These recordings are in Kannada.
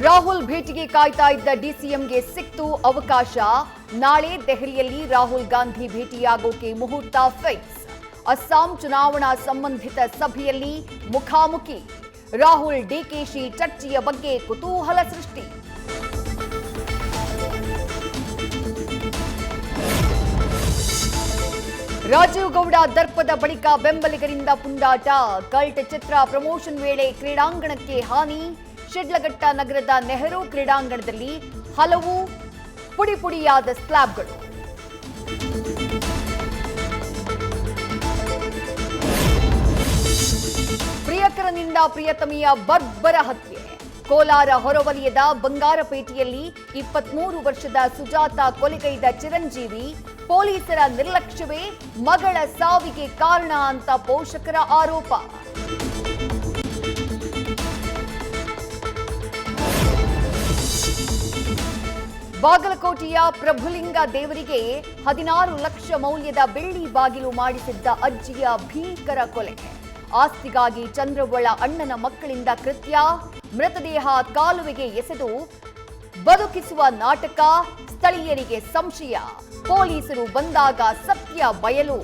ರಾಹುಲ್ ಭೇಟಿಗೆ ಕಾಯ್ತಾ ಇದ್ದ ಡಿಸಿಎಂಗೆ ಸಿಕ್ತು ಅವಕಾಶ. ನಾಳೆ ದೆಹಲಿಯಲ್ಲಿ ರಾಹುಲ್ ಗಾಂಧಿ ಭೇಟಿಯಾಗೋಕೆ ಮುಹೂರ್ತ ಫಿಕ್ಸ್. ಅಸ್ಸಾಂ ಚುನಾವಣಾ ಸಂಬಂಧಿತ ಸಭೆಯಲ್ಲಿ ಮುಖಾಮುಖಿ. ರಾಹುಲ್ ಡಿಕೆಶಿ ಚರ್ಚೆಯ ಬಗ್ಗೆ ಕುತೂಹಲ ಸೃಷ್ಟಿ. ರಾಜೀವ್ ಗೌಡ ದರ್ಪದ ಬಳಿಕ ಬೆಂಬಲಿಗರಿಂದ ಪುಂಡಾಟ. ಕಲ್ಟ್ ಚಿತ್ರ ಪ್ರಮೋಷನ್ ವೇಳೆ ಕ್ರೀಡಾಂಗಣಕ್ಕೆ ಹಾನಿ. ಶಿಡ್ಲಘಟ್ಟ ನಗರದ ನೆಹರು ಕ್ರೀಡಾಂಗಣದಲ್ಲಿ ಹಲವು ಪುಡಿಯಾದ ಸ್ಲ್ಯಾಬ್ಗಳು. ಪ್ರಿಯಕರನಿಂದ ಪ್ರಿಯತಮಿಯ ಬರ್ಬರ ಹತ್ಯೆ. ಕೋಲಾರ ಹೊರವಲಯದ ಬಂಗಾರಪೇಟೆಯಲ್ಲಿ 23 ವರ್ಷದ ಸುಜಾತ ಕೊಲೆಗೈದ ಚಿರಂಜೀವಿ. ಪೊಲೀಸರ ನಿರ್ಲಕ್ಷ್ಯವೇ ಮಗಳ ಸಾವಿಗೆ ಕಾರಣ ಅಂತ ಪೋಷಕರ ಆರೋಪ. ಬಾಗಲಕೋಟೆಯ ಪ್ರಭುಲಿಂಗ ದೇವರಿಗೆ 16 ಲಕ್ಷ ಮೌಲ್ಯದ ಬೆಳ್ಳಿ ಬಾಗಿಲು ಮಾಡಿಸಿದ್ದ ಅಜ್ಜಿಯ ಭೀಕರ ಕೊಲೆ. ಆಸ್ತಿಗಾಗಿ ಚಂದ್ರವ್ವಳ ಅಣ್ಣನ ಮಕ್ಕಳಿಂದ ಕೃತ್ಯ. ಮೃತದೇಹ ಕಾಲುವೆಗೆ ಎಸೆದು ಬದುಕಿಸುವ ನಾಟಕ. ಸ್ಥಳೀಯರಿಗೆ ಸಂಶಯ. ಪೊಲೀಸರು ಬಂದಾಗ ಸತ್ಯ ಬಯಲು.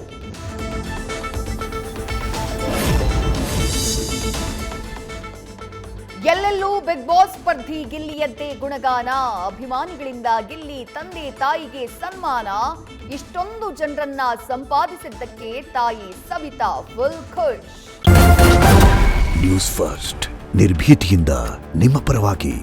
ಎಲ್ಲೆಲ್ಲೂ ಬಿಗ್ ಬಾಸ್ ಸ್ಪರ್ಧಿ ಗಿಲ್ಲಿಯದ್ದೇ ಗುಣಗಾನ. ಅಭಿಮಾನಿಗಳಿಂದ ಗಿಲ್ಲಿ ತಂದೆ ತಾಯಿಗೆ ಸನ್ಮಾನ. ಇಷ್ಟೊಂದು ಜನರನ್ನ ಸಂಪಾದಿಸಿದ್ದಕ್ಕೆ ತಾಯಿ ಸವಿತಾ ಫುಲ್ ಖುಷ್. ನ್ಯೂಸ್ ಫಸ್ಟ್ ನಿರ್ಭೀತಿಯಿಂದ ನಿಮ್ಮ ಪರವಾಗಿ.